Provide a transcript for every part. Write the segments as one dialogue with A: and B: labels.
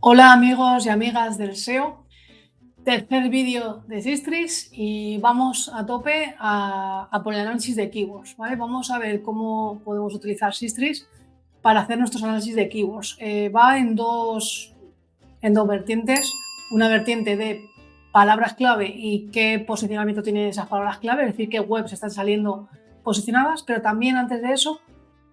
A: Hola amigos y amigas del SEO, tercer vídeo de Sistris y vamos a tope a por el análisis de keywords, ¿vale? Vamos a ver cómo podemos utilizar Sistris para hacer nuestros análisis de keywords. Va en dos vertientes, una vertiente de palabras clave y qué posicionamiento tienen esas palabras clave, es decir, qué webs están saliendo posicionadas, pero también antes de eso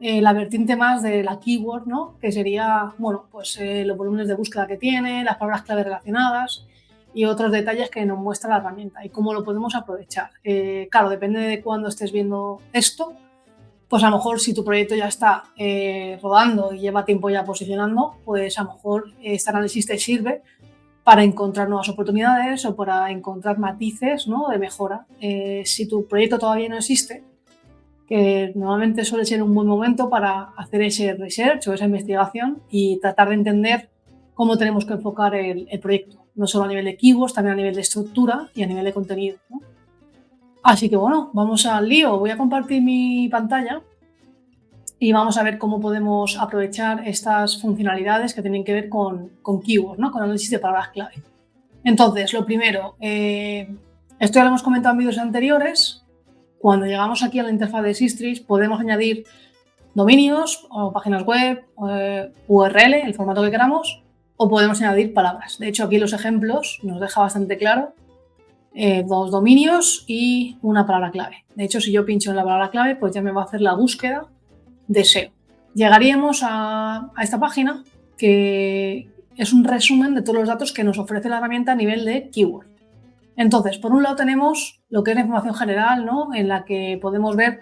A: la vertiente más de la keyword, ¿no? Que sería, bueno, pues los volúmenes de búsqueda que tiene, las palabras clave relacionadas y otros detalles que nos muestra la herramienta y cómo lo podemos aprovechar. Claro, depende de cuándo estés viendo esto, pues a lo mejor si tu proyecto ya está rodando y lleva tiempo ya posicionando, pues a lo mejor este análisis te sirve para encontrar nuevas oportunidades o para encontrar matices, ¿no? De mejora. Si tu proyecto todavía no existe, que normalmente suele ser un buen momento para hacer ese research o esa investigación y tratar de entender cómo tenemos que enfocar el proyecto, no solo a nivel de keywords, también a nivel de estructura y a nivel de contenido, ¿no? Así que bueno, vamos al lío. Voy a compartir mi pantalla y vamos a ver cómo podemos aprovechar estas funcionalidades que tienen que ver con keywords, ¿no? Con análisis de palabras clave. Entonces, lo primero, esto ya lo hemos comentado en vídeos anteriores. Cuando llegamos aquí a la interfaz de Sistris podemos añadir dominios o páginas web, URL, el formato que queramos, o podemos añadir palabras. De hecho, aquí los ejemplos nos deja bastante claro dos dominios y una palabra clave. De hecho, si yo pincho en la palabra clave, pues ya me va a hacer la búsqueda de SEO. Llegaríamos a esta página que es un resumen de todos los datos que nos ofrece la herramienta a nivel de keyword. Entonces, por un lado tenemos lo que es la información general, ¿no? En la que podemos ver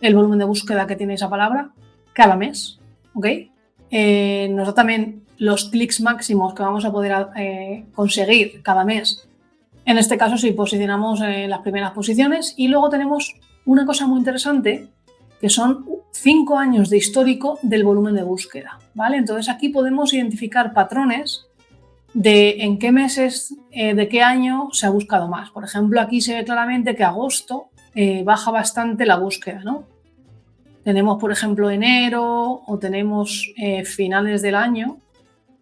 A: el volumen de búsqueda que tiene esa palabra cada mes, ¿ok? Nos da también los clics máximos que vamos a poder conseguir cada mes. En este caso, si posicionamos en las primeras posiciones. Y luego tenemos una cosa muy interesante, que son 5 años de histórico del volumen de búsqueda, ¿vale? Entonces aquí podemos identificar patrones de en qué meses, de qué año se ha buscado más. Por ejemplo, aquí se ve claramente que agosto baja bastante la búsqueda, ¿no? Tenemos, por ejemplo, enero o tenemos finales del año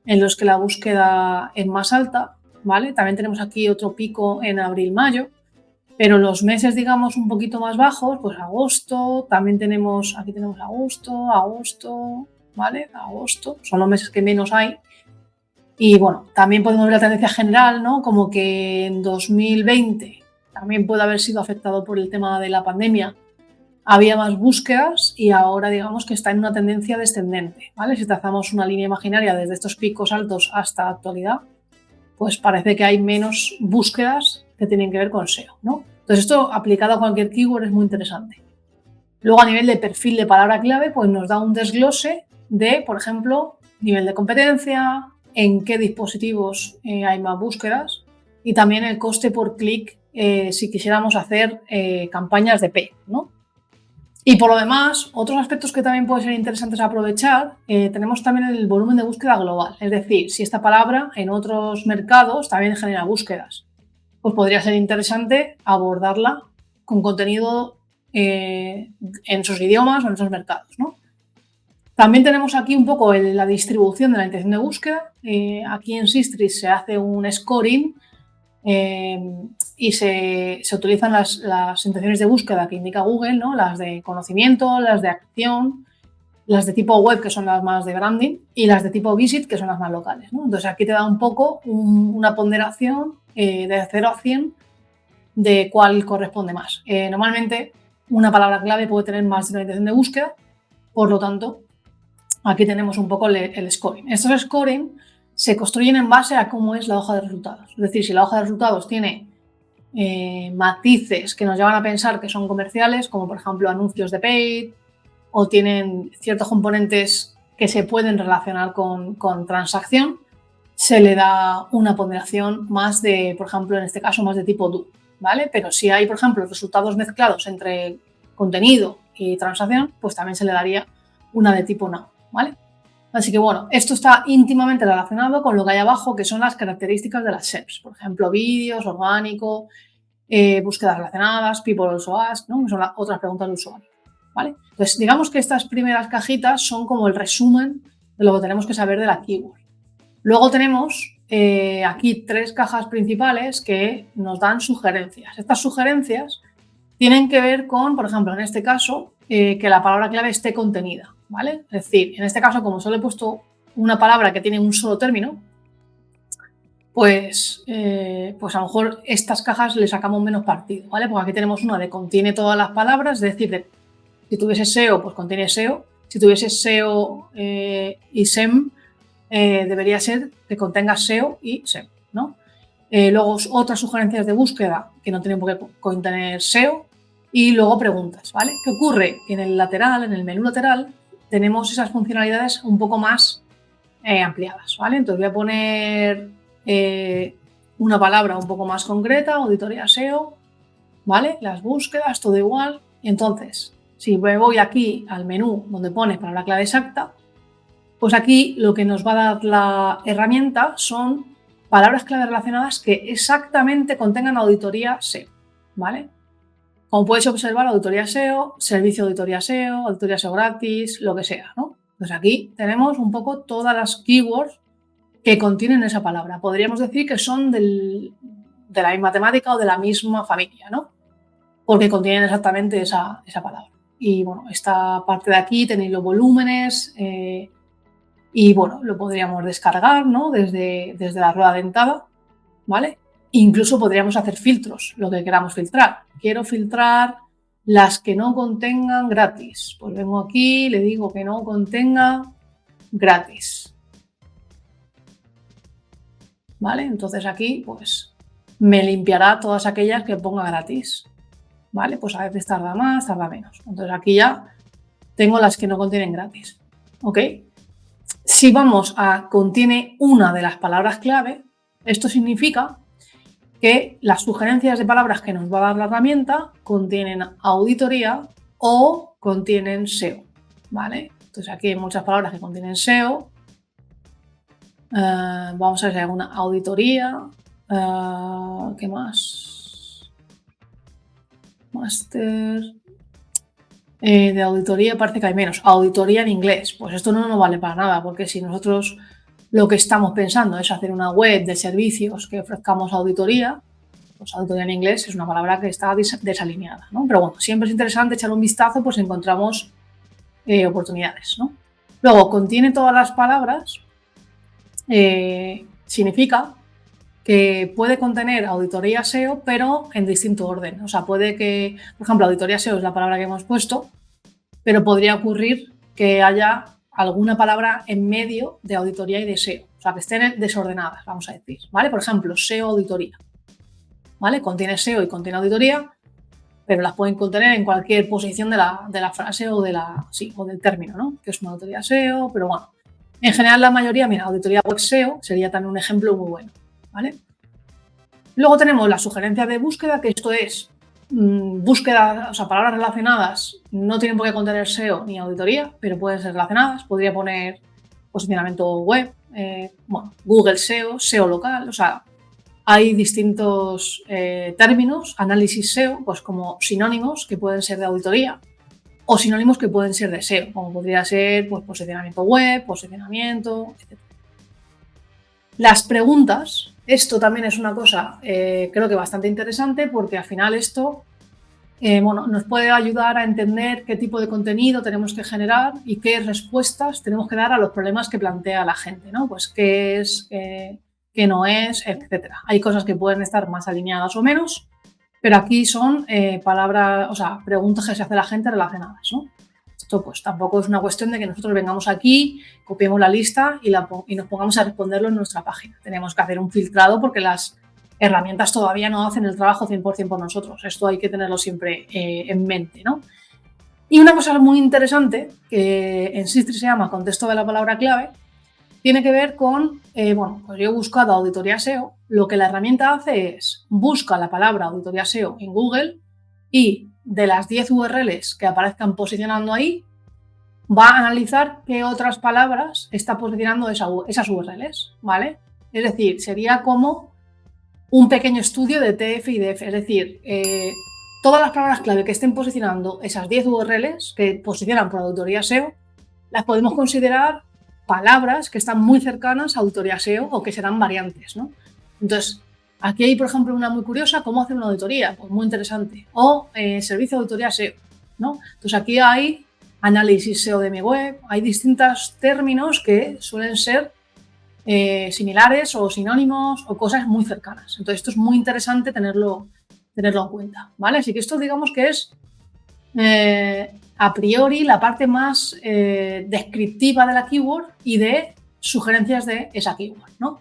A: en los que la búsqueda es más alta, ¿vale? También tenemos aquí otro pico en abril-mayo, pero los meses, digamos, un poquito más bajos, pues agosto, también tenemos, aquí tenemos agosto, ¿vale? Agosto, son los meses que menos hay. Y bueno, también podemos ver la tendencia general, ¿no? Como que en 2020 también puede haber sido afectado por el tema de la pandemia. Había más búsquedas y ahora digamos que está en una tendencia descendente, ¿vale? Si trazamos una línea imaginaria desde estos picos altos hasta la actualidad, pues parece que hay menos búsquedas que tienen que ver con SEO, ¿no? Entonces esto aplicado a cualquier keyword es muy interesante. Luego a nivel de perfil de palabra clave, pues nos da un desglose de, por ejemplo, nivel de competencia, en qué dispositivos hay más búsquedas y también el coste por clic si quisiéramos hacer campañas de paid, ¿no? Y por lo demás, otros aspectos que también pueden ser interesantes aprovechar, tenemos también el volumen de búsqueda global. Es decir, si esta palabra en otros mercados también genera búsquedas, pues podría ser interesante abordarla con contenido en sus idiomas o en esos mercados, ¿no? También tenemos aquí un poco la distribución de la intención de búsqueda. Aquí en Sistris se hace un scoring y se utilizan las intenciones de búsqueda que indica Google, ¿no? Las de conocimiento, las de acción, las de tipo web, que son las más de branding, y las de tipo visit, que son las más locales, ¿no? Entonces aquí te da un poco una ponderación de 0 a 100 de cuál corresponde más. Normalmente una palabra clave puede tener más de una intención de búsqueda, por lo tanto aquí tenemos un poco el scoring. Estos scoring se construyen en base a cómo es la hoja de resultados. Es decir, si la hoja de resultados tiene matices que nos llevan a pensar que son comerciales, como por ejemplo anuncios de paid, o tienen ciertos componentes que se pueden relacionar con transacción, se le da una ponderación más de, por ejemplo, en este caso, más de tipo do, ¿vale? Pero si hay, por ejemplo, resultados mezclados entre contenido y transacción, pues también se le daría una de tipo no, ¿vale? Así que bueno, esto está íntimamente relacionado con lo que hay abajo, que son las características de las SERPs. Por ejemplo, vídeos, orgánico, búsquedas relacionadas, people also ask, ¿no? Que son otras preguntas del usuario, ¿vale? Entonces, digamos que estas primeras cajitas son como el resumen de lo que tenemos que saber de la keyword. Luego tenemos aquí 3 cajas principales que nos dan sugerencias. Estas sugerencias tienen que ver con, por ejemplo, en este caso, que la palabra clave esté contenida, ¿vale? Es decir, en este caso, como solo he puesto una palabra que tiene un solo término, pues a lo mejor estas cajas le sacamos menos partido, ¿vale? Porque aquí tenemos una de contiene todas las palabras, es decir, si tuviese SEO, pues contiene SEO. Si tuviese SEO y SEM, debería ser que contenga SEO y SEM, ¿no? Luego otras sugerencias de búsqueda que no tienen por qué contener SEO y luego preguntas, ¿vale? ¿Qué ocurre? Que en el lateral, en el menú lateral, tenemos esas funcionalidades un poco más ampliadas, ¿vale? Entonces voy a poner una palabra un poco más concreta, auditoría SEO, ¿vale? Las búsquedas, todo igual. Y entonces, si me voy aquí al menú donde pone palabra clave exacta, pues aquí lo que nos va a dar la herramienta son palabras clave relacionadas que exactamente contengan auditoría SEO, ¿vale? Como podéis observar, auditoría SEO, servicio de auditoría SEO gratis, lo que sea, ¿no? Pues aquí tenemos un poco todas las keywords que contienen esa palabra. Podríamos decir que son de la misma temática o de la misma familia, ¿no? Porque contienen exactamente esa palabra. Y bueno, esta parte de aquí tenéis los volúmenes y bueno, lo podríamos descargar, ¿no? Desde la rueda dentada, ¿vale? Incluso podríamos hacer filtros, lo que queramos filtrar. Quiero filtrar las que no contengan gratis. Pues vengo aquí, le digo que no contenga gratis. ¿Vale? Entonces aquí, pues, me limpiará todas aquellas que ponga gratis. ¿Vale? Pues a veces tarda más, tarda menos. Entonces aquí ya tengo las que no contienen gratis. ¿Ok? Si vamos a contiene una de las palabras clave, esto significa que las sugerencias de palabras que nos va a dar la herramienta contienen auditoría o contienen SEO, ¿vale? Entonces aquí hay muchas palabras que contienen SEO. Vamos a ver si hay alguna auditoría. ¿Qué más? Máster. De auditoría parece que hay menos. Auditoría en inglés. Pues esto no nos vale para nada, porque si nosotros lo que estamos pensando es hacer una web de servicios que ofrezcamos auditoría, pues auditoría en inglés es una palabra que está desalineada, ¿no? Pero bueno, siempre es interesante echar un vistazo, pues encontramos oportunidades, ¿no? Luego, contiene todas las palabras, significa que puede contener auditoría SEO, pero en distinto orden. O sea, puede que, por ejemplo, auditoría SEO es la palabra que hemos puesto, pero podría ocurrir que haya alguna palabra en medio de auditoría y de SEO. O sea, que estén desordenadas, vamos a decir, ¿vale? Por ejemplo, SEO auditoría, ¿vale? Contiene SEO y contiene auditoría, pero las pueden contener en cualquier posición de la frase o, o del término, ¿no? Que es una auditoría SEO, pero bueno. En general, la mayoría, mira, auditoría web SEO sería también un ejemplo muy bueno, ¿vale? Luego tenemos las sugerencias de búsqueda, que esto es búsqueda, o sea, palabras relacionadas no tienen por qué contener SEO ni auditoría, pero pueden ser relacionadas. Podría poner posicionamiento web, bueno, Google SEO, SEO local, o sea, hay distintos términos, análisis SEO, pues como sinónimos que pueden ser de auditoría o sinónimos que pueden ser de SEO, como podría ser pues, posicionamiento web, posicionamiento, etc. Las preguntas, esto también es una cosa creo que bastante interesante porque al final esto bueno, nos puede ayudar a entender qué tipo de contenido tenemos que generar y qué respuestas tenemos que dar a los problemas que plantea la gente, ¿no? Pues qué es, qué no es, etcétera. Hay cosas que pueden estar más alineadas o menos, pero aquí son palabras, o sea, preguntas que se hace la gente relacionadas, ¿no? Esto pues tampoco es una cuestión de que nosotros vengamos aquí, copiemos la lista y nos pongamos a responderlo en nuestra página. Tenemos que hacer un filtrado porque las herramientas todavía no hacen el trabajo 100% por nosotros. Esto hay que tenerlo siempre en mente, ¿no? Y una cosa muy interesante, que en Sistrix se llama contexto de la palabra clave, tiene que ver con, bueno, pues yo he buscado auditoría SEO, lo que la herramienta hace es busca la palabra auditoría SEO en Google y de las 10 URLs que aparezcan posicionando ahí, va a analizar qué otras palabras está posicionando esas URLs, ¿vale? Es decir, sería como un pequeño estudio de TF y DF, es decir, todas las palabras clave que estén posicionando esas 10 URLs que posicionan por auditoría SEO, las podemos considerar palabras que están muy cercanas a auditoría SEO o que serán variantes, ¿no? Entonces, aquí hay, por ejemplo, una muy curiosa, cómo hacer una auditoría, pues muy interesante. O servicio de auditoría SEO, ¿no? Entonces, aquí hay análisis SEO de mi web, hay distintos términos que suelen ser similares o sinónimos o cosas muy cercanas. Entonces, esto es muy interesante tenerlo en cuenta, ¿vale? Así que esto digamos que es a priori la parte más descriptiva de la keyword y de sugerencias de esa keyword, ¿no?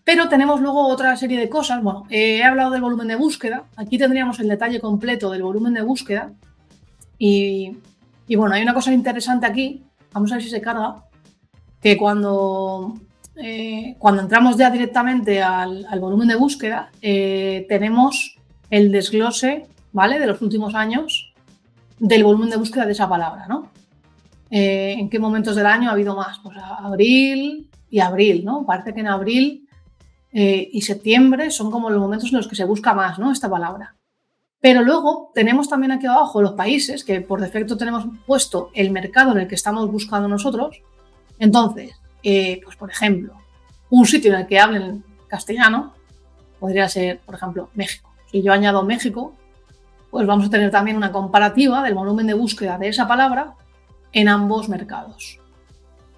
A: Pero tenemos luego otra serie de cosas. Bueno, he hablado del volumen de búsqueda. Aquí tendríamos el detalle completo del volumen de búsqueda. Y bueno, hay una cosa interesante aquí. Vamos a ver si se carga. Que cuando entramos ya directamente al volumen de búsqueda, tenemos el desglose, ¿vale?, de los últimos años del volumen de búsqueda de esa palabra, ¿no? ¿En qué momentos del año ha habido más? Pues abril y abril, ¿no? Parece que en abril y septiembre son como los momentos en los que se busca más, ¿no?, esta palabra. Pero luego tenemos también aquí abajo los países, que por defecto tenemos puesto el mercado en el que estamos buscando nosotros. Entonces, pues por ejemplo, un sitio en el que hablen castellano podría ser, por ejemplo, México. Si yo añado México, pues vamos a tener también una comparativa del volumen de búsqueda de esa palabra en ambos mercados.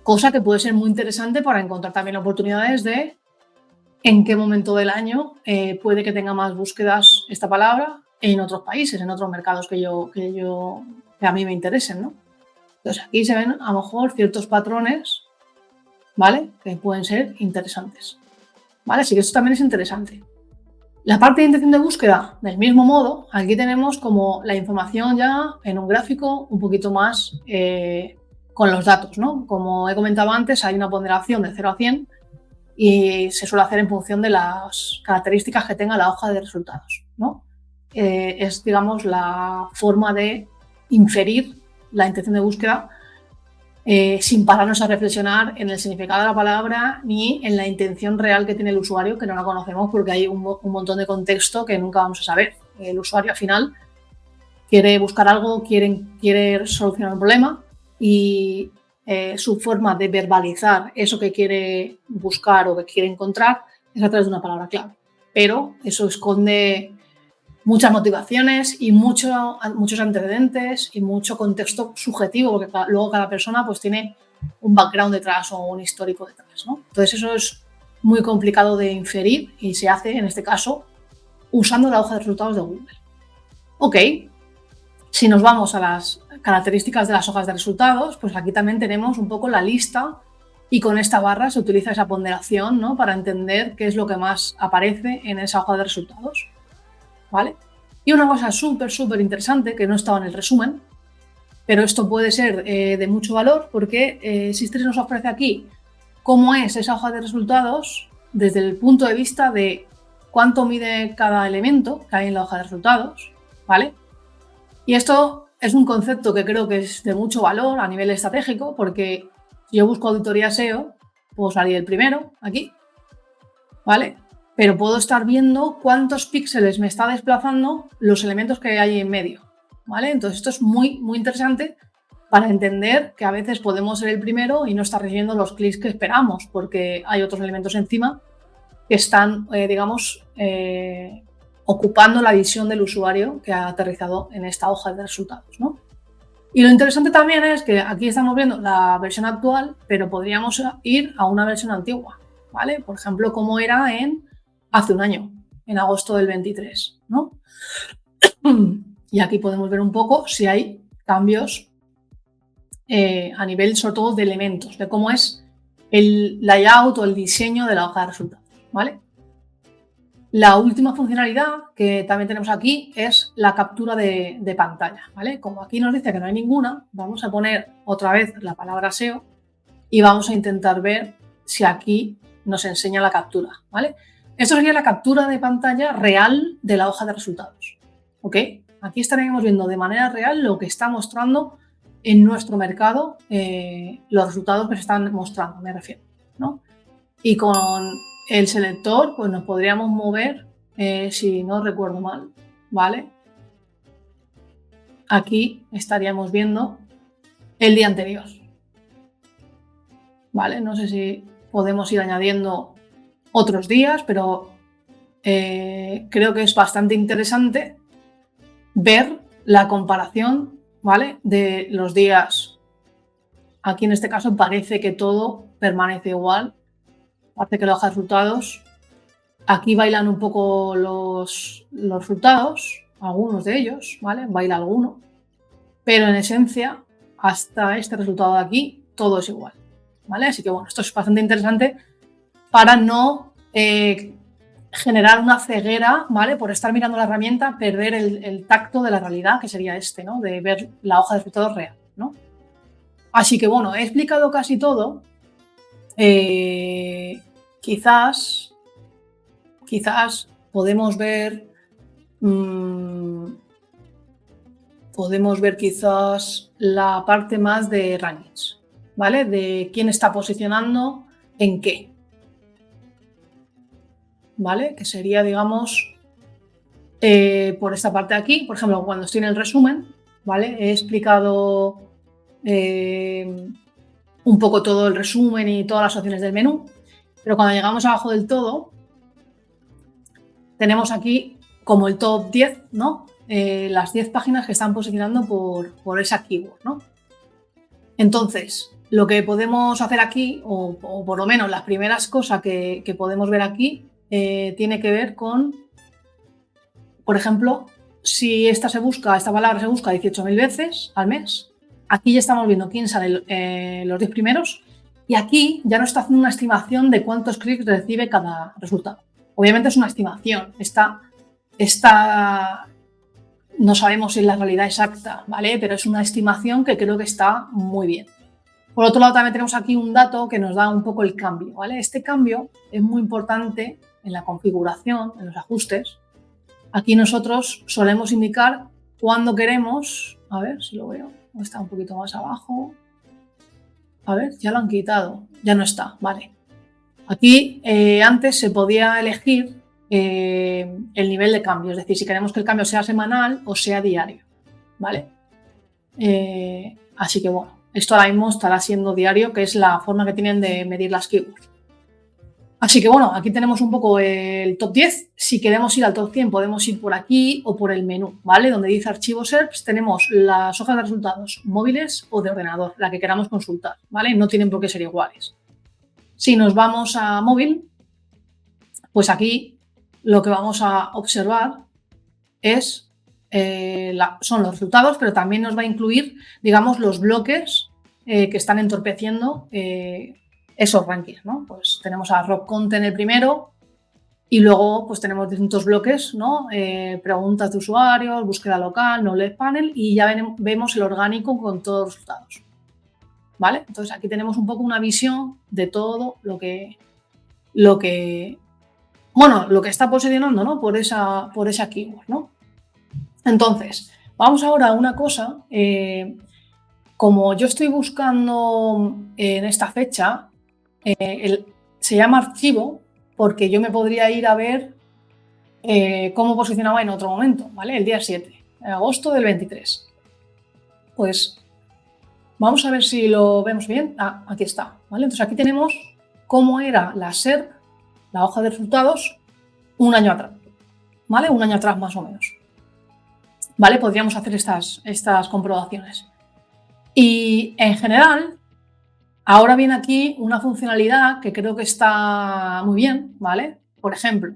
A: Cosa que puede ser muy interesante para encontrar también oportunidades de en qué momento del año puede que tenga más búsquedas esta palabra en otros países, en otros mercados que a mí me interesen, ¿no? Entonces aquí se ven a lo mejor ciertos patrones, ¿vale?, que pueden ser interesantes, ¿vale? Así que esto también es interesante. La parte de intención de búsqueda, del mismo modo, aquí tenemos como la información ya en un gráfico un poquito más con los datos, ¿no? Como he comentado antes, hay una ponderación de 0 a 100 y se suele hacer en función de las características que tenga la hoja de resultados, ¿no? Es, digamos, la forma de inferir la intención de búsqueda sin pararnos a reflexionar en el significado de la palabra ni en la intención real que tiene el usuario, que no la conocemos porque hay un montón de contexto que nunca vamos a saber. El usuario al final quiere buscar algo, quiere solucionar un problema y su forma de verbalizar eso que quiere buscar o que quiere encontrar es a través de una palabra clave. Pero eso esconde muchas motivaciones y muchos antecedentes y mucho contexto subjetivo, porque luego cada persona pues tiene un background detrás o un histórico detrás, ¿no? Entonces eso es muy complicado de inferir y se hace, en este caso, usando la hoja de resultados de Google. Ok, si nos vamos a las características de las hojas de resultados, pues aquí también tenemos un poco la lista y con esta barra se utiliza esa ponderación, ¿no?, para entender qué es lo que más aparece en esa hoja de resultados, ¿vale? Y una cosa súper interesante que no estaba en el resumen, pero esto puede ser de mucho valor porque Sistrix nos ofrece aquí cómo es esa hoja de resultados desde el punto de vista de cuánto mide cada elemento que hay en la hoja de resultados, ¿vale? Y esto es un concepto que creo que es de mucho valor a nivel estratégico porque si yo busco auditoría SEO, puedo salir el primero aquí, ¿vale? Pero puedo estar viendo cuántos píxeles me está desplazando los elementos que hay en medio, ¿vale? Entonces esto es muy interesante para entender que a veces podemos ser el primero y no estar recibiendo los clics que esperamos porque hay otros elementos encima que están, digamos, ocupando la visión del usuario que ha aterrizado en esta hoja de resultados, ¿no? Y lo interesante también es que aquí estamos viendo la versión actual, pero podríamos ir a una versión antigua, ¿vale? Por ejemplo, como era hace un año, en agosto del 23, ¿no? Y aquí podemos ver un poco si hay cambios a nivel, sobre todo, de elementos, de cómo es el layout o el diseño de la hoja de resultados, ¿vale? La última funcionalidad que también tenemos aquí es la captura de pantalla, ¿vale? Como aquí nos dice que no hay ninguna, vamos a poner otra vez la palabra SEO y vamos a intentar ver si aquí nos enseña la captura, ¿vale? Esto sería la captura de pantalla real de la hoja de resultados, ¿ok? Aquí estaríamos viendo de manera real lo que está mostrando en nuestro mercado, los resultados que se están mostrando, me refiero, ¿no? Y con el selector, pues nos podríamos mover, si no recuerdo mal, ¿vale? Aquí estaríamos viendo el día anterior. ¿vale? No sé si podemos ir añadiendo otros días, pero creo que es bastante interesante ver la comparación, ¿vale? De los días. Aquí en este caso parece que todo permanece igual, parece que la hoja de resultados, aquí bailan un poco los resultados, algunos de ellos, ¿vale? Baila alguno, pero en esencia, hasta este resultado de aquí, todo es igual, ¿vale? Así que bueno, esto es bastante interesante para no generar una ceguera, ¿vale? Por estar mirando la herramienta, perder el tacto de la realidad, que sería este, ¿no? De ver la hoja de resultados real, ¿no? Así que bueno, he explicado casi todo. Quizás podemos ver quizás la parte más de rankings, ¿vale? De quién está posicionando en qué, ¿vale? Que sería, digamos, por esta parte de aquí, por ejemplo, cuando estoy en el resumen, ¿vale? He explicado un poco todo el resumen y todas las opciones del menú, pero cuando llegamos abajo del todo, tenemos aquí como el top 10, ¿no? Las 10 páginas que están posicionando por esa keyword, ¿no? Entonces, lo que podemos hacer aquí, o por lo menos las primeras cosas que podemos ver aquí, tiene que ver con, por ejemplo, si esta palabra se busca 18.000 veces al mes, aquí ya estamos viendo quién sale los 10 primeros y aquí ya nos está haciendo una estimación de cuántos clics recibe cada resultado. Obviamente es una estimación, no sabemos si es la realidad exacta, ¿vale? Pero es una estimación que creo que está muy bien. Por otro lado, también tenemos aquí un dato que nos da un poco el cambio, ¿vale? Este cambio es muy importante en la configuración, en los ajustes. Aquí nosotros solemos indicar cuándo queremos, a ver si lo veo, está un poquito más abajo. A ver, ya lo han quitado, ya no está, vale. Aquí antes se podía elegir el nivel de cambio, es decir, si queremos que el cambio sea semanal o sea diario, ¿vale? Así que bueno, esto ahora mismo estará siendo diario, que es la forma que tienen de medir las keywords. Así que bueno, aquí tenemos un poco el top 10. Si queremos ir al top 100 podemos ir por aquí o por el menú, ¿vale? Donde dice archivos SERPs tenemos las hojas de resultados móviles o de ordenador, la que queramos consultar, ¿vale? No tienen por qué ser iguales. Si nos vamos a móvil, pues aquí lo que vamos a observar son los resultados, pero también nos va a incluir, digamos, los bloques que están entorpeciendo esos rankings, ¿no? Pues tenemos a Rock Content el primero y luego pues tenemos distintos bloques, ¿no? Preguntas de usuarios, búsqueda local, Knowledge Panel y ya vemos el orgánico con todos los resultados, ¿vale? Entonces aquí tenemos un poco una visión de todo lo que está posicionando, ¿no? Por esa keyword, ¿no? Entonces, vamos ahora a una cosa. Como yo estoy buscando en esta fecha, se llama archivo porque yo me podría ir a ver cómo posicionaba en otro momento, ¿vale? El día 7, de agosto del 23. Pues vamos a ver si lo vemos bien. Ah, aquí está, ¿vale? Entonces aquí tenemos cómo era la SERP, la hoja de resultados, un año atrás, ¿vale? Un año atrás más o menos. ¿Vale? Podríamos hacer estas comprobaciones. Y en general, ahora viene aquí una funcionalidad que creo que está muy bien, ¿vale? Por ejemplo,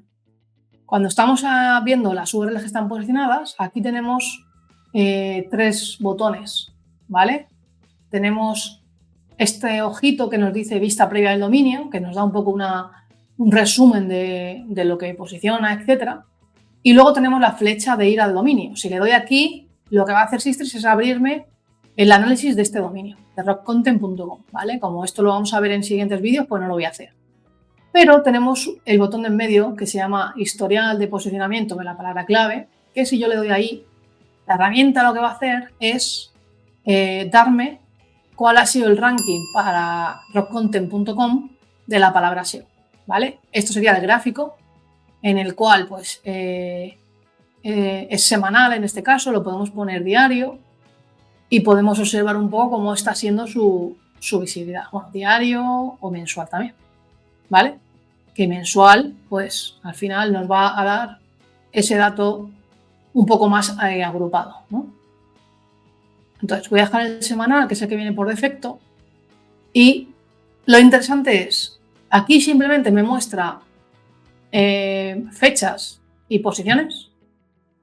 A: cuando estamos viendo las URLs que están posicionadas, aquí tenemos 3 botones, ¿vale? Tenemos este ojito que nos dice vista previa del dominio, que nos da un poco un resumen de lo que posiciona, etcétera. Y luego tenemos la flecha de ir al dominio. Si le doy aquí, lo que va a hacer Sistrix es abrirme el análisis de este dominio, de rockcontent.com, ¿vale? Como esto lo vamos a ver en siguientes vídeos, pues no lo voy a hacer. Pero tenemos el botón de en medio que se llama historial de posicionamiento de la palabra clave, que si yo le doy ahí, la herramienta lo que va a hacer es darme cuál ha sido el ranking para rockcontent.com de la palabra SEO, ¿vale? Esto sería el gráfico en el cual pues es semanal en este caso, lo podemos poner diario y podemos observar un poco cómo está siendo su su visibilidad. Bueno, diario o mensual también, ¿vale? Que mensual, pues al final nos va a dar ese dato un poco más agrupado, ¿no? Entonces voy a dejar el semanal, que es el que viene por defecto, y lo interesante es, aquí simplemente me muestra fechas y posiciones,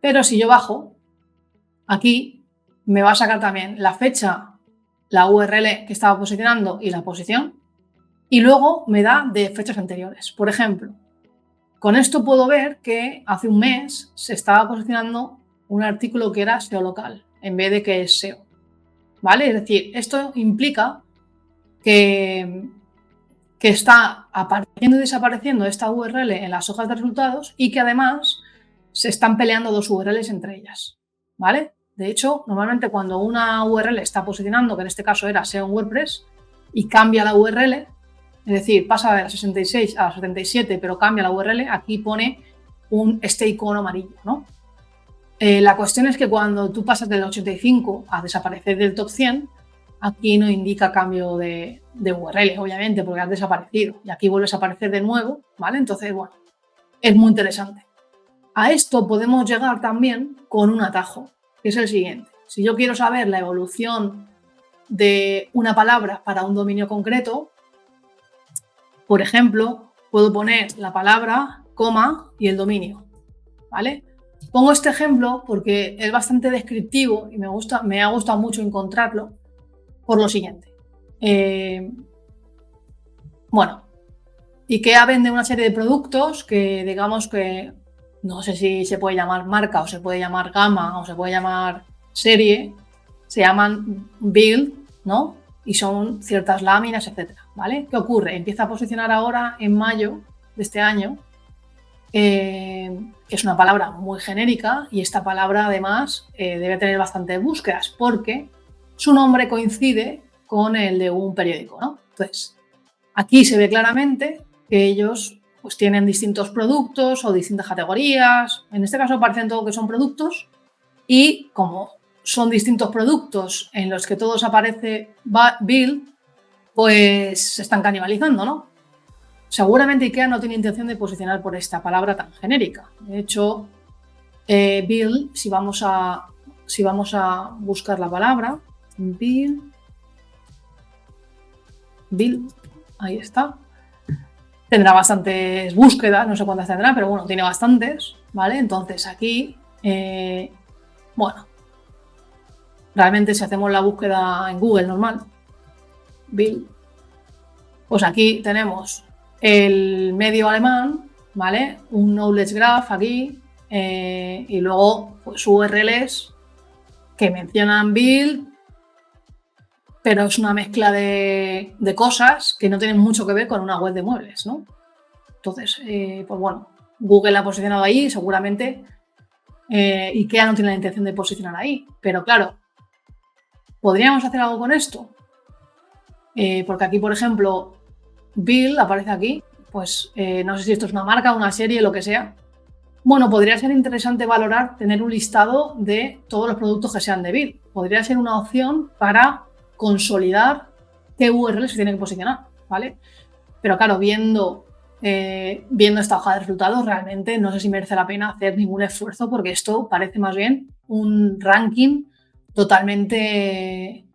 A: pero si yo bajo, aquí me va a sacar también la fecha, la URL que estaba posicionando y la posición, y luego me da de fechas anteriores. Por ejemplo, con esto puedo ver que hace un mes se estaba posicionando un artículo que era SEO local en vez de que es SEO, ¿vale? Es decir, esto implica que está apareciendo y desapareciendo esta URL en las hojas de resultados y que además se están peleando dos URLs entre ellas, ¿vale? De hecho, normalmente cuando una URL está posicionando, que en este caso era SEO en WordPress, y cambia la URL, es decir, pasa de la 66 a la 77, pero cambia la URL, aquí pone este icono amarillo, ¿no? La cuestión es que cuando tú pasas del 85 a desaparecer del top 100, aquí no indica cambio de URL, obviamente, porque has desaparecido. Y aquí vuelves a aparecer de nuevo, ¿vale? Entonces, bueno, es muy interesante. A esto podemos llegar también con un atajo, que es el siguiente. Si yo quiero saber la evolución de una palabra para un dominio concreto, por ejemplo, puedo poner la palabra, coma y el dominio, ¿vale? Pongo este ejemplo porque es bastante descriptivo y me ha gustado mucho encontrarlo por lo siguiente. Bueno, IKEA vende una serie de productos que digamos que no sé si se puede llamar marca o se puede llamar gama o se puede llamar serie, se llaman build, ¿no? Y son ciertas láminas, etcétera, ¿vale? ¿Qué ocurre? Empieza a posicionar ahora en mayo de este año, que es una palabra muy genérica y esta palabra además debe tener bastantes búsquedas porque su nombre coincide con el de un periódico, ¿no? Entonces, aquí se ve claramente que ellos pues tienen distintos productos o distintas categorías. En este caso parecen todo que son productos y como son distintos productos en los que todos aparece Build, pues se están canibalizando, ¿no? Seguramente IKEA no tiene intención de posicionar por esta palabra tan genérica. De hecho, Build, si vamos a buscar la palabra, Build, ahí está. Tendrá bastantes búsquedas, no sé cuántas tendrá, pero bueno, tiene bastantes, ¿vale? Entonces aquí, bueno, realmente si hacemos la búsqueda en Google normal, Bill, pues aquí tenemos el medio alemán, ¿vale? Un knowledge graph aquí y luego pues URLs que mencionan Bill, pero es una mezcla de cosas que no tienen mucho que ver con una web de muebles, ¿no? Entonces, pues bueno, Google la ha posicionado ahí, seguramente IKEA no tiene la intención de posicionar ahí, pero claro, ¿podríamos hacer algo con esto? Porque aquí, por ejemplo, Bill aparece aquí, pues no sé si esto es una marca, una serie, lo que sea. Bueno, podría ser interesante valorar tener un listado de todos los productos que sean de Bill. Podría ser una opción para consolidar qué URL se tiene que posicionar, ¿vale? Pero claro, viendo esta hoja de resultados, realmente no sé si merece la pena hacer ningún esfuerzo porque esto parece más bien un ranking totalmente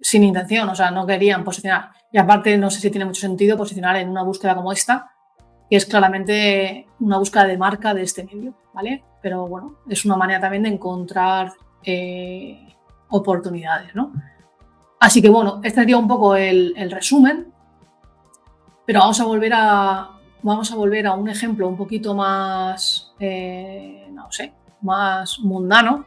A: sin intención, o sea, no querían posicionar. Y aparte, no sé si tiene mucho sentido posicionar en una búsqueda como esta, que es claramente una búsqueda de marca de este medio, ¿vale? Pero bueno, es una manera también de encontrar oportunidades, ¿no? Así que bueno, este sería un poco el resumen, pero vamos a volver a un ejemplo un poquito más, no sé, más mundano.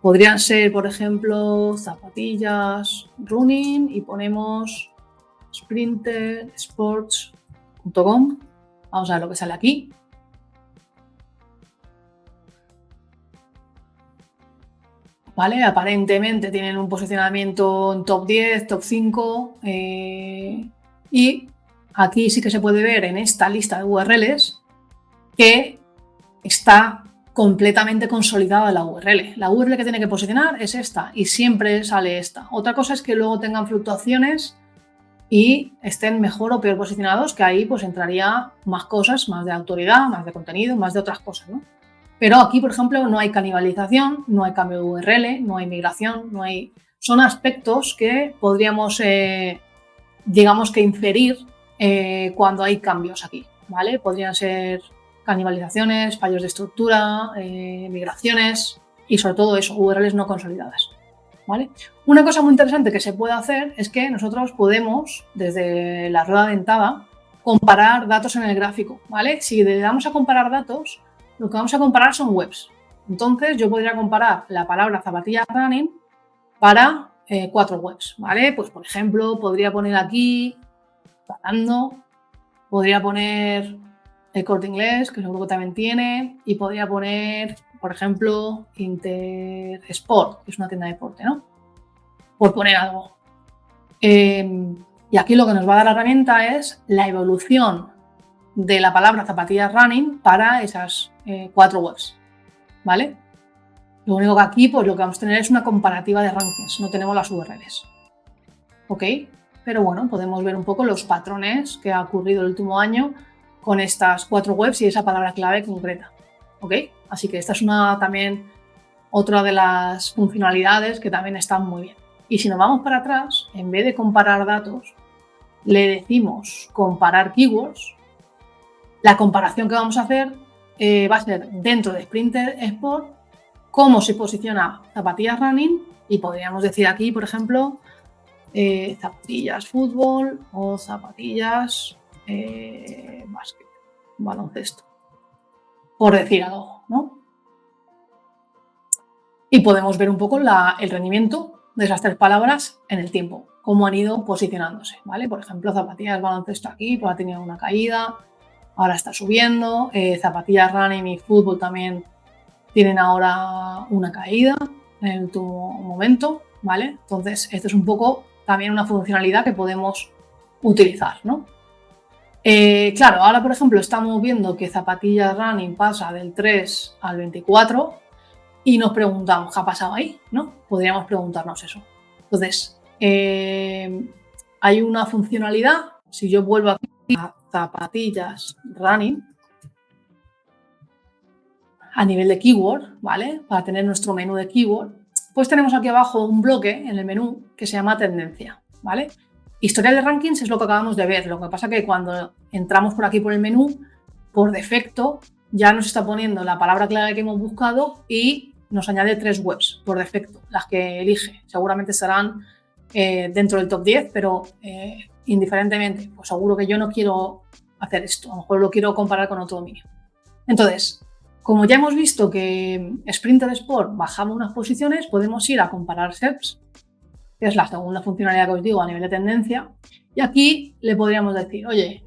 A: Podrían ser, por ejemplo, zapatillas running y ponemos sprintersports.com. Vamos a ver lo que sale aquí. ¿Vale? Aparentemente tienen un posicionamiento en top 10, top 5 y aquí sí que se puede ver en esta lista de URLs que está completamente consolidada la URL. La URL que tiene que posicionar es esta y siempre sale esta. Otra cosa es que luego tengan fluctuaciones y estén mejor o peor posicionados, que ahí pues entraría más cosas, más de autoridad, más de contenido, más de otras cosas, ¿no? Pero aquí, por ejemplo, no hay canibalización, no hay cambio de URL, no hay migración, no hay... Son aspectos que podríamos, digamos que inferir cuando hay cambios aquí, ¿vale? Podrían ser canibalizaciones, fallos de estructura, migraciones y sobre todo eso, URLs no consolidadas, ¿vale? Una cosa muy interesante que se puede hacer es que nosotros podemos, desde la rueda dentada, comparar datos en el gráfico, ¿vale? Si le damos a comparar datos, lo que vamos a comparar son webs. Entonces yo podría comparar la palabra zapatillas running para 4 webs, ¿vale? Pues por ejemplo, podría poner aquí Zalando, podría poner El Corte Inglés, que seguro que también tiene, y podría poner, por ejemplo, Intersport, que es una tienda de deporte, ¿no? Por poner algo. Y aquí lo que nos va a dar la herramienta es la evolución de la palabra zapatillas running para esas 4 webs, ¿vale? Lo único que aquí, pues lo que vamos a tener es una comparativa de rankings, no tenemos las URLs, ¿ok? Pero bueno, podemos ver un poco los patrones que ha ocurrido el último año con estas 4 webs y esa palabra clave concreta, ¿ok? Así que esta es también otra de las funcionalidades que también están muy bien. Y si nos vamos para atrás, en vez de comparar datos, le decimos comparar keywords. La comparación que vamos a hacer va a ser dentro de Sprinter Export cómo se posiciona zapatillas running y podríamos decir aquí, por ejemplo, zapatillas fútbol o zapatillas básquet, baloncesto, por decir algo, ¿no? Y podemos ver un poco el rendimiento de esas 3 palabras en el tiempo, cómo han ido posicionándose, ¿vale? Por ejemplo, zapatillas baloncesto aquí, pues ha tenido una caída, ahora está subiendo, zapatillas running y fútbol también tienen ahora una caída en el último momento, ¿vale? Entonces, esto es un poco también una funcionalidad que podemos utilizar, ¿no? Claro, ahora por ejemplo estamos viendo que zapatillas running pasa del 3 al 24 y nos preguntamos qué ha pasado ahí, ¿no? Podríamos preguntarnos eso. Entonces, hay una funcionalidad, si yo vuelvo aquí a zapatillas running, a nivel de keyword, ¿vale? Para tener nuestro menú de keyword, pues tenemos aquí abajo un bloque en el menú que se llama tendencia, ¿vale? Historial de rankings es lo que acabamos de ver, lo que pasa que cuando entramos por aquí por el menú, por defecto ya nos está poniendo la palabra clave que hemos buscado y nos añade 3 webs por defecto, las que elige. Seguramente estarán dentro del top 10, pero indiferentemente, pues seguro que yo no quiero hacer esto, a lo mejor lo quiero comparar con otro dominio. Entonces, como ya hemos visto que Sprinter Export bajaba unas posiciones, podemos ir a comparar SERPs, que es la segunda funcionalidad que os digo a nivel de tendencia, y aquí le podríamos decir, oye,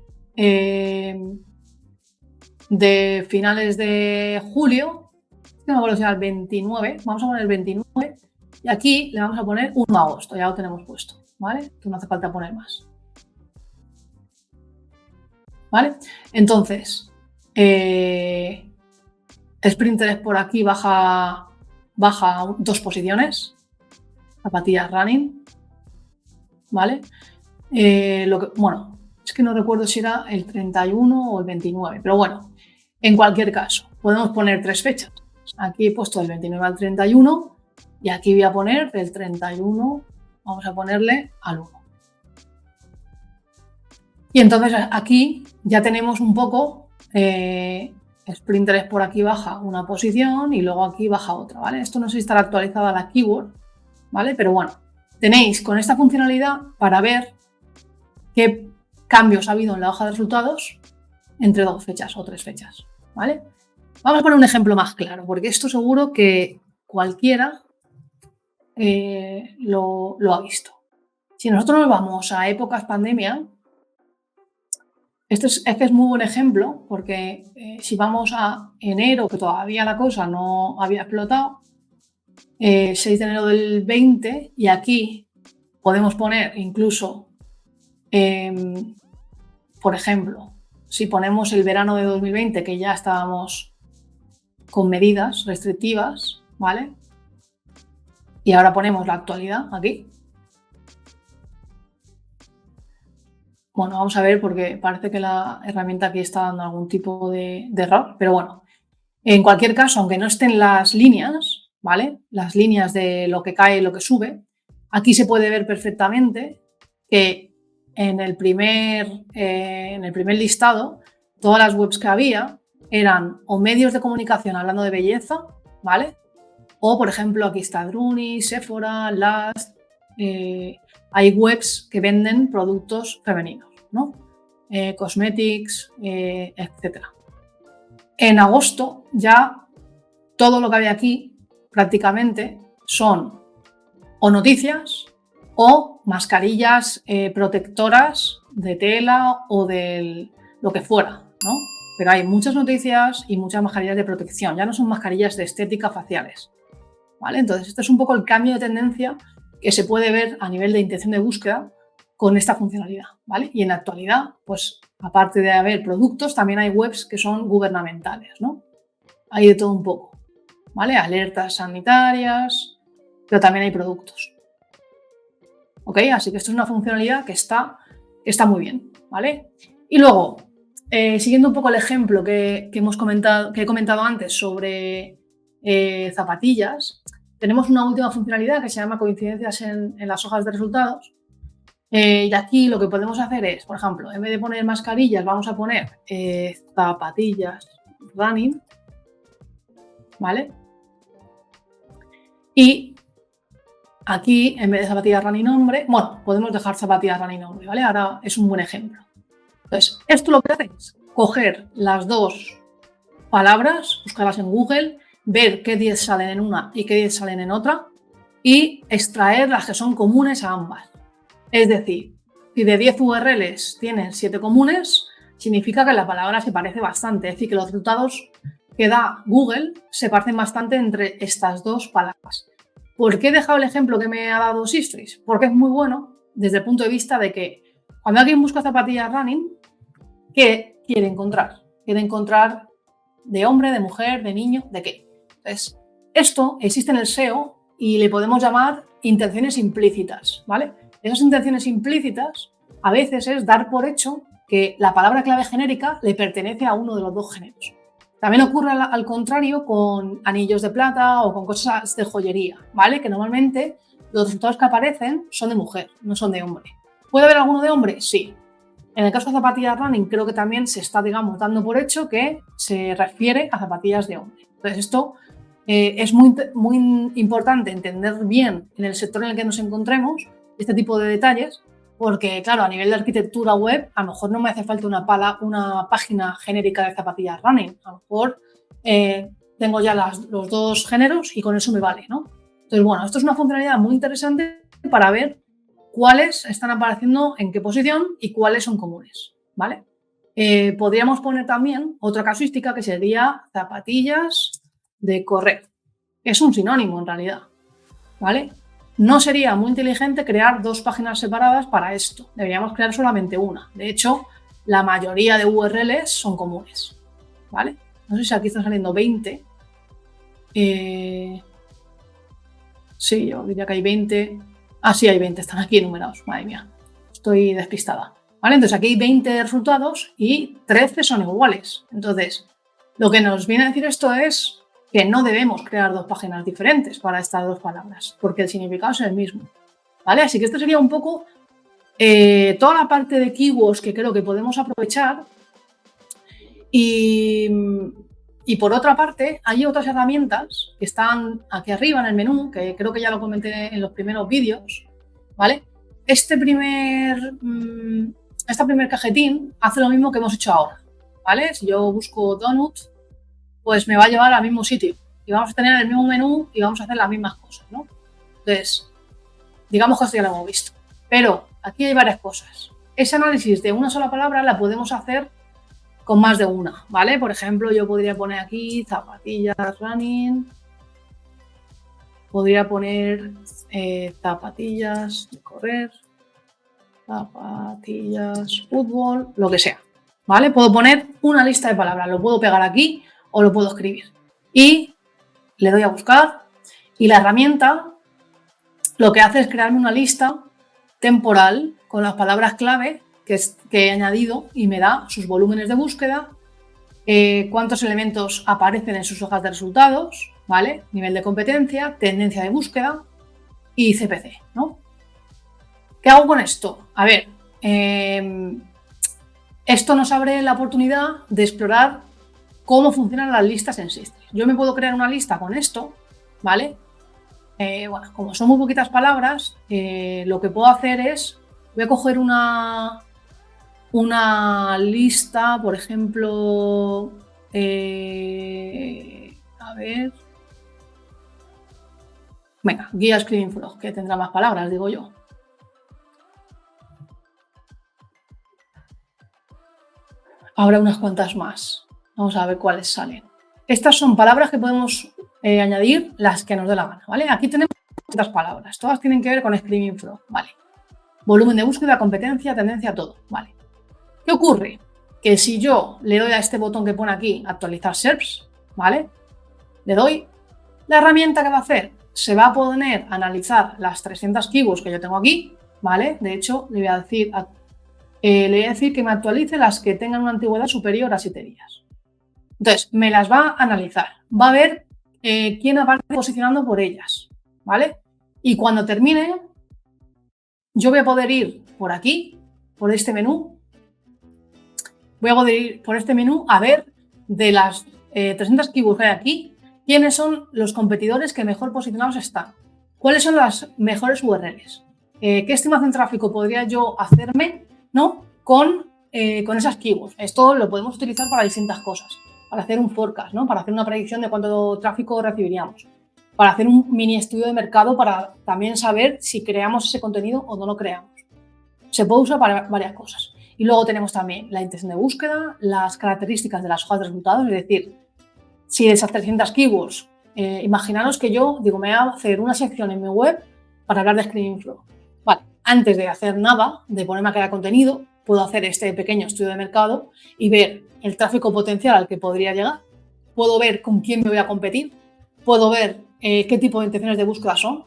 A: de finales de julio, no me acuerdo si era el 29, vamos a poner el 29, y aquí le vamos a poner 1 de agosto, ya lo tenemos puesto, ¿vale? Que no hace falta poner más. ¿Vale? Entonces, Sprinter por aquí baja 2 posiciones, zapatillas running, ¿vale? Bueno, es que no recuerdo si era el 31 o el 29, pero bueno, en cualquier caso, podemos poner 3 fechas. Aquí he puesto del 29 al 31 y aquí voy a poner del 31, vamos a ponerle al 1. Y entonces aquí ya tenemos un poco, Sprinter por aquí baja una posición y luego aquí baja otra, ¿vale? Esto no sé si estará actualizada la keyword, ¿vale? Pero bueno, tenéis con esta funcionalidad para ver qué cambios ha habido en la hoja de resultados entre 2 fechas o 3 fechas, ¿vale? Vamos a poner un ejemplo más claro, porque esto seguro que cualquiera lo ha visto. Si nosotros nos vamos a épocas pandemia, esto es que es muy buen ejemplo, porque si vamos a enero, que todavía la cosa no había explotado, 6 de enero del 20, y aquí podemos poner incluso, por ejemplo, si ponemos el verano de 2020, que ya estábamos con medidas restrictivas, ¿vale? Y ahora ponemos la actualidad aquí. Bueno, vamos a ver porque parece que la herramienta aquí está dando algún tipo de error, pero bueno. En cualquier caso, aunque no estén las líneas, ¿vale? Las líneas de lo que cae y lo que sube, aquí se puede ver perfectamente que en el primer listado, todas las webs que había eran o medios de comunicación hablando de belleza, ¿vale? O, por ejemplo, aquí está Druni, Sephora, Last. Hay webs que venden productos femeninos, ¿no? Cosmetics, etcétera. En agosto ya todo lo que había aquí prácticamente son o noticias o mascarillas protectoras de tela o de lo que fuera, ¿no? Pero hay muchas noticias y muchas mascarillas de protección, ya no son mascarillas de estética faciales, ¿vale? Entonces, este es un poco el cambio de tendencia que se puede ver a nivel de intención de búsqueda con esta funcionalidad, ¿vale? Y en la actualidad, pues aparte de haber productos, también hay webs que son gubernamentales, ¿no? Hay de todo un poco, ¿vale? Alertas sanitarias, pero también hay productos. ¿Ok? Así que esto es una funcionalidad que está muy bien, ¿vale? Y luego, siguiendo un poco el ejemplo que he comentado antes sobre zapatillas, tenemos una última funcionalidad que se llama coincidencias en las hojas de resultados. Y aquí lo que podemos hacer es, por ejemplo, en vez de poner mascarillas, vamos a poner zapatillas running, ¿vale? Y aquí, en vez de zapatillas running hombre, bueno, podemos dejar zapatillas running hombre, ¿vale? Ahora es un buen ejemplo. Entonces, esto lo que hace es coger las dos palabras, buscarlas en Google, ver qué 10 salen en una y qué 10 salen en otra y extraer las que son comunes a ambas. Es decir, si de 10 URLs tienen 7 comunes, significa que la palabra se parece bastante. Es decir, que los resultados que da Google se parecen bastante entre estas dos palabras. ¿Por qué he dejado el ejemplo que me ha dado Sistrix? Porque es muy bueno desde el punto de vista de que cuando alguien busca zapatillas running, ¿qué quiere encontrar? Quiere encontrar de hombre, de mujer, de niño, ¿de qué? Entonces, esto existe en el SEO y le podemos llamar intenciones implícitas, ¿vale? Esas intenciones implícitas a veces es dar por hecho que la palabra clave genérica le pertenece a uno de los dos géneros. También ocurre al contrario con anillos de plata o con cosas de joyería, ¿vale? Que normalmente los resultados que aparecen son de mujer, no son de hombre. ¿Puede haber alguno de hombre? Sí. En el caso de zapatillas running creo que también se está, digamos, dando por hecho que se refiere a zapatillas de hombre. Entonces esto es muy importante entender bien en el sector en el que nos encontremos este tipo de detalles, porque claro, a nivel de arquitectura web, a lo mejor no me hace falta una página genérica de zapatillas running, a lo mejor tengo ya los dos géneros y con eso me vale, ¿no? Entonces, bueno, esto es una funcionalidad muy interesante para ver cuáles están apareciendo en qué posición y cuáles son comunes, ¿vale? Podríamos poner también otra casuística que sería zapatillas de correr. Es un sinónimo en realidad, ¿vale? No sería muy inteligente crear dos páginas separadas para esto. Deberíamos crear solamente una. De hecho, la mayoría de URLs son comunes, ¿vale? No sé si aquí están saliendo 20. Sí, yo diría que hay 20. Ah, sí, hay 20. Están aquí enumerados. Madre mía, estoy despistada. ¿Vale? Entonces aquí hay 20 resultados y 13 son iguales. Entonces, lo que nos viene a decir esto es que no debemos crear dos páginas diferentes para estas dos palabras, porque el significado es el mismo, ¿vale? Así que esto sería un poco toda la parte de keywords que creo que podemos aprovechar y por otra parte hay otras herramientas que están aquí arriba en el menú, que creo que ya lo comenté en los primeros vídeos, ¿vale? Este primer cajetín hace lo mismo que hemos hecho ahora, ¿vale? Si yo busco donut, pues me va a llevar al mismo sitio y vamos a tener el mismo menú y vamos a hacer las mismas cosas, ¿no? Entonces, digamos que esto ya lo hemos visto. Pero aquí hay varias cosas. Ese análisis de una sola palabra la podemos hacer con más de una, ¿vale? Por ejemplo, yo podría poner aquí zapatillas running, podría poner zapatillas de correr, zapatillas fútbol, lo que sea, ¿vale? Puedo poner una lista de palabras, lo puedo pegar aquí o lo puedo escribir. y le doy a buscar y la herramienta lo que hace es crearme una lista temporal con las palabras clave que he añadido y me da sus volúmenes de búsqueda, cuántos elementos aparecen en sus hojas de resultados, ¿vale? Nivel de competencia, tendencia de búsqueda y CPC, ¿no? ¿Qué hago con esto? A ver, esto nos abre la oportunidad de explorar cómo funcionan las listas en Sistrix. Yo me puedo crear una lista con esto, ¿vale? Bueno, como son muy poquitas palabras, lo que puedo hacer es, voy a coger una lista, por ejemplo, a ver, venga, guía Screaming Frog, que tendrá más palabras, digo yo. Habrá unas cuantas más. Vamos a ver cuáles salen. Estas son palabras que podemos añadir las que nos dé la gana, ¿vale? Aquí tenemos estas palabras, todas tienen que ver con Screaming Frog, ¿vale? Volumen de búsqueda, competencia, tendencia, todo, ¿vale? ¿Qué ocurre? Que si yo le doy a este botón que pone aquí, actualizar SERPs, ¿vale? Le doy, la herramienta que va a hacer, se va a poner a analizar las 300 keywords que yo tengo aquí, ¿vale? De hecho, le voy a decir que me actualice las que tengan una antigüedad superior a 7 días. Entonces, me las va a analizar, va a ver quién aparece posicionando por ellas, ¿vale? Y cuando termine, yo voy a poder ir por aquí, por este menú, a ver de las 300 keywords que hay aquí, quiénes son los competidores que mejor posicionados están, cuáles son las mejores URLs, qué estimación de tráfico podría yo hacerme, ¿no? con esas keywords. Esto lo podemos utilizar para distintas cosas, para hacer un forecast, ¿no? Para hacer una predicción de cuánto tráfico recibiríamos, para hacer un mini estudio de mercado para también saber si creamos ese contenido o no lo creamos. Se puede usar para varias cosas. Y luego tenemos también la intención de búsqueda, las características de las hojas de resultados, es decir, si de esas 300 keywords, imaginaros que yo digo, me voy a hacer una sección en mi web para hablar de Screaming Frog. Vale, antes de hacer nada, de ponerme a crear contenido, puedo hacer este pequeño estudio de mercado y ver el tráfico potencial al que podría llegar, puedo ver con quién me voy a competir, puedo ver qué tipo de intenciones de búsqueda son,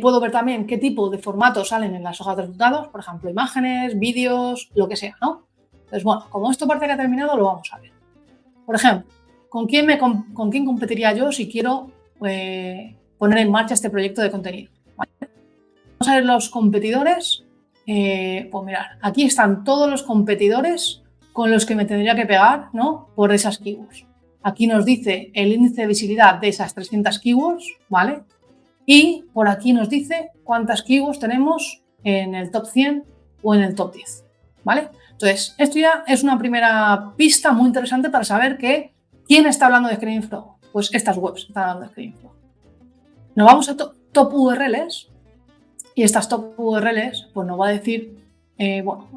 A: puedo ver también qué tipo de formatos salen en las hojas de resultados, por ejemplo, imágenes, vídeos, lo que sea, ¿no? Entonces, bueno, como esto parece que ha terminado, lo vamos a ver. Por ejemplo, ¿con quién competiría yo si quiero poner en marcha este proyecto de contenido? ¿Vale? Vamos a ver los competidores. Pues mirad, aquí están todos los competidores con los que me tendría que pegar, ¿no? Por esas keywords. Aquí nos dice el índice de visibilidad de esas 300 keywords, ¿vale? Y por aquí nos dice cuántas keywords tenemos en el top 100 o en el top 10, ¿vale? Entonces, esto ya es una primera pista muy interesante para saber quién está hablando de Screaming Frog. Pues estas webs están hablando de Screaming Frog. Nos vamos a top URLs y estas top URLs pues nos va a decir, bueno,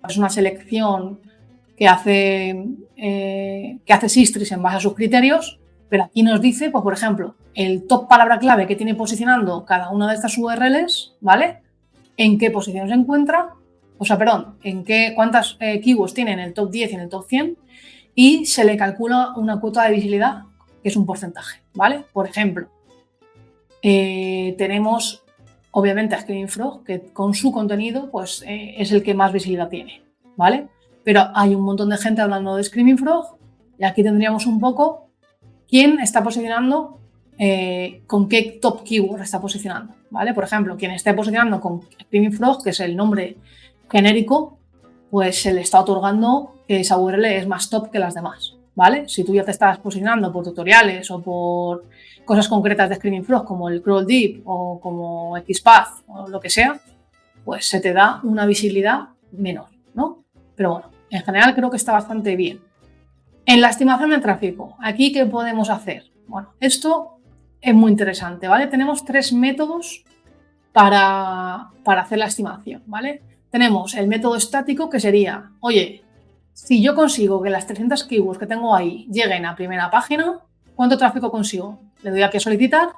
A: es una selección que hace Sistrix en base a sus criterios, pero aquí nos dice, pues por ejemplo, el top palabra clave que tiene posicionando cada una de estas URLs, ¿vale? En qué posición se encuentra, o sea, perdón, cuántas keywords tiene en el top 10 y en el top 100, y se le calcula una cuota de visibilidad, que es un porcentaje, ¿vale? Por ejemplo, tenemos obviamente a Screaming Frog, que con su contenido pues, es el que más visibilidad tiene, ¿vale? Pero hay un montón de gente hablando de Screaming Frog y aquí tendríamos un poco quién está posicionando, con qué top keyword está posicionando, ¿vale? Por ejemplo, quien esté posicionando con Screaming Frog, que es el nombre genérico, pues se le está otorgando que esa URL es más top que las demás, ¿vale? Si tú ya te estás posicionando por tutoriales o por cosas concretas de Screaming Frog como el Crawl Deep o como XPath o lo que sea, pues se te da una visibilidad menor, ¿no? Pero bueno, en general creo que está bastante bien. En la estimación de tráfico, ¿aquí qué podemos hacer? Bueno, esto es muy interesante, ¿vale? Tenemos 3 métodos para hacer la estimación, ¿vale? Tenemos el método estático, que sería, oye, si yo consigo que las 300 keywords que tengo ahí lleguen a primera página, ¿cuánto tráfico consigo? Le doy aquí a solicitar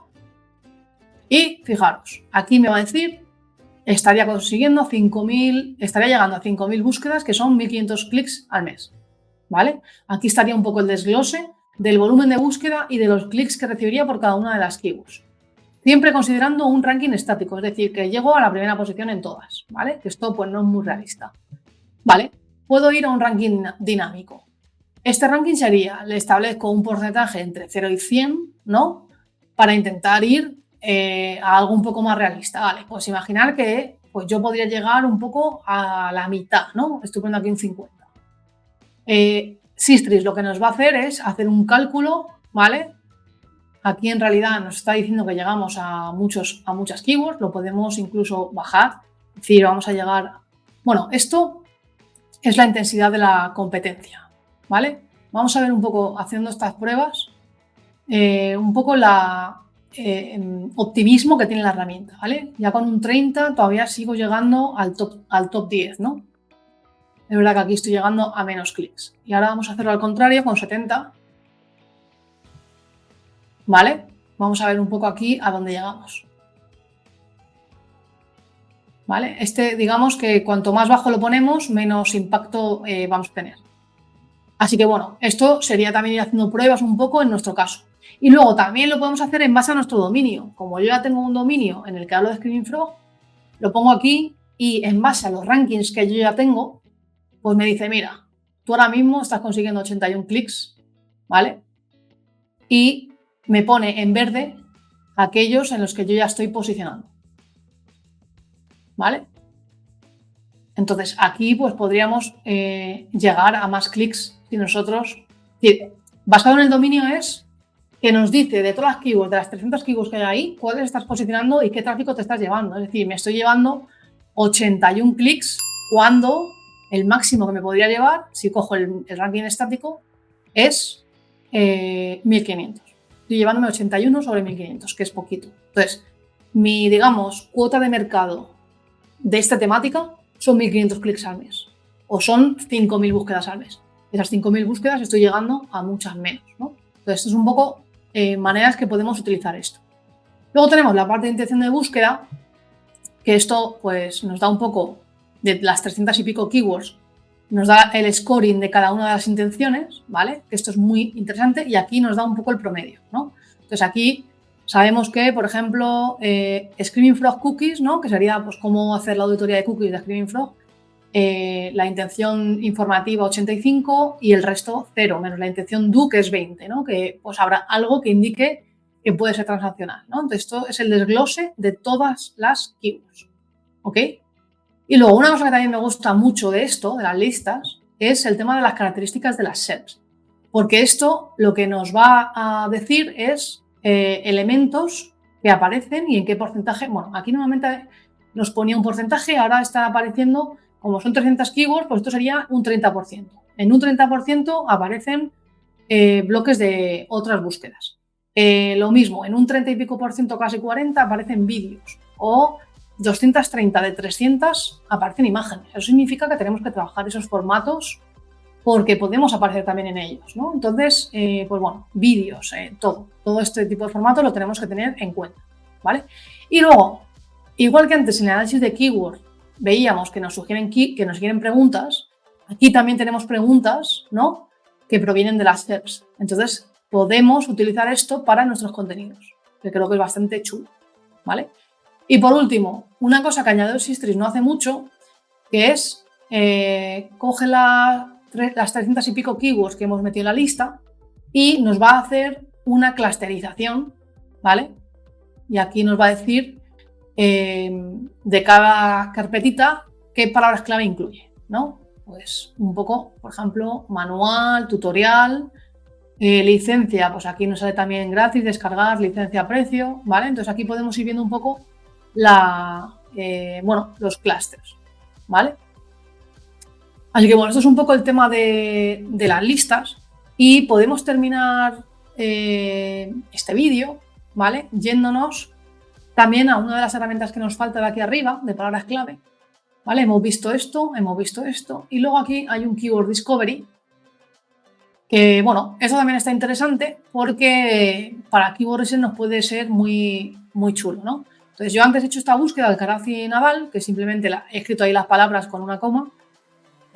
A: y fijaros, aquí me va a decir, estaría llegando a 5.000 búsquedas, que son 1.500 clics al mes, ¿vale? Aquí estaría un poco el desglose del volumen de búsqueda y de los clics que recibiría por cada una de las keywords. Siempre considerando un ranking estático, es decir, que llego a la primera posición en todas, ¿vale? Que esto pues no es muy realista. Vale, puedo ir a un ranking dinámico. Este ranking sería, le establezco un porcentaje entre 0 y 100, ¿no? Para intentar ir a algo un poco más realista. Vale, pues imaginar que pues yo podría llegar un poco a la mitad, ¿no? Estoy poniendo aquí un 50. Sistrix lo que nos va a hacer es hacer un cálculo, ¿vale? Aquí en realidad nos está diciendo que llegamos a muchas keywords, lo podemos incluso bajar, es decir, vamos a llegar... Bueno, esto es la intensidad de la competencia, ¿vale? Vamos a ver un poco, haciendo estas pruebas, un poco el optimismo que tiene la herramienta, ¿vale? Ya con un 30 todavía sigo llegando al top 10, ¿no? Es verdad que aquí estoy llegando a menos clics. Y ahora vamos a hacerlo al contrario, con 70. ¿Vale? Vamos a ver un poco aquí a dónde llegamos. ¿Vale? Digamos que cuanto más bajo lo ponemos, menos impacto vamos a tener. Así que bueno, esto sería también ir haciendo pruebas un poco en nuestro caso. Y luego también lo podemos hacer en base a nuestro dominio. Como yo ya tengo un dominio en el que hablo de Screaming Frog, lo pongo aquí y en base a los rankings que yo ya tengo, pues me dice, mira, tú ahora mismo estás consiguiendo 81 clics, ¿vale? Y me pone en verde aquellos en los que yo ya estoy posicionando, ¿vale? Entonces aquí pues podríamos llegar a más clics si nosotros... Basado en el dominio es que nos dice de todas las keywords, de las 300 keywords que hay ahí, cuáles estás posicionando y qué tráfico te estás llevando. Es decir, me estoy llevando 81 clics cuando el máximo que me podría llevar, si cojo el ranking estático, es 1500. Estoy llevándome 81 sobre 1500, que es poquito. Entonces, mi, digamos, cuota de mercado de esta temática son 1500 clics al mes o son 5000 búsquedas al mes. Esas 5000 búsquedas estoy llegando a muchas menos, ¿no? Entonces, esto es un poco maneras que podemos utilizar esto. Luego tenemos la parte de intención de búsqueda, que esto pues nos da un poco de las 300 y pico keywords, nos da el scoring de cada una de las intenciones, ¿vale? Que esto es muy interesante y aquí nos da un poco el promedio, ¿no? Entonces aquí sabemos que, por ejemplo, Screaming Frog Cookies, ¿no? Que sería pues cómo hacer la auditoría de cookies de Screaming Frog, la intención informativa 85 y el resto 0, menos la intención do, que es 20, ¿no? Que pues habrá algo que indique que puede ser transaccional, ¿no? Entonces esto es el desglose de todas las keywords, ¿ok? Y luego una cosa que también me gusta mucho de esto, de las listas, es el tema de las características de las SERPs, porque esto lo que nos va a decir es elementos que aparecen y en qué porcentaje. Bueno, aquí normalmente nos ponía un porcentaje, ahora está apareciendo, como son 300 keywords, pues esto sería un 30%. En un 30% aparecen bloques de otras búsquedas. Lo mismo, en un 30 y pico por ciento, casi 40, aparecen vídeos o 230 de 300 aparecen imágenes. Eso significa que tenemos que trabajar esos formatos porque podemos aparecer también en ellos, ¿no? Entonces, pues bueno, vídeos, todo este tipo de formatos lo tenemos que tener en cuenta, ¿vale? Y luego, igual que antes en el análisis de keyword veíamos que nos sugieren preguntas, aquí también tenemos preguntas, ¿no? Que provienen de las SERPs. Entonces, podemos utilizar esto para nuestros contenidos, que creo que es bastante chulo, ¿vale? Y por último, una cosa que añadió Sistrix no hace mucho, que es coge las 300 y pico keywords que hemos metido en la lista y nos va a hacer una clusterización, ¿vale? Y aquí nos va a decir de cada carpetita qué palabras clave incluye, ¿no? Pues un poco, por ejemplo, manual, tutorial, licencia, pues aquí nos sale también gratis, descargar, licencia, precio, ¿vale? Entonces aquí podemos ir viendo un poco los clusters, ¿vale? Así que bueno, esto es un poco el tema de las listas y podemos terminar este vídeo, ¿vale? Yéndonos también a una de las herramientas que nos falta de aquí arriba, de palabras clave, ¿vale? Hemos visto esto y luego aquí hay un Keyword Discovery que, bueno, eso también está interesante porque para Keyword Research nos puede ser muy, muy chulo, ¿no? Entonces yo antes he hecho esta búsqueda del Karazi Naval, que simplemente he escrito ahí las palabras con una coma,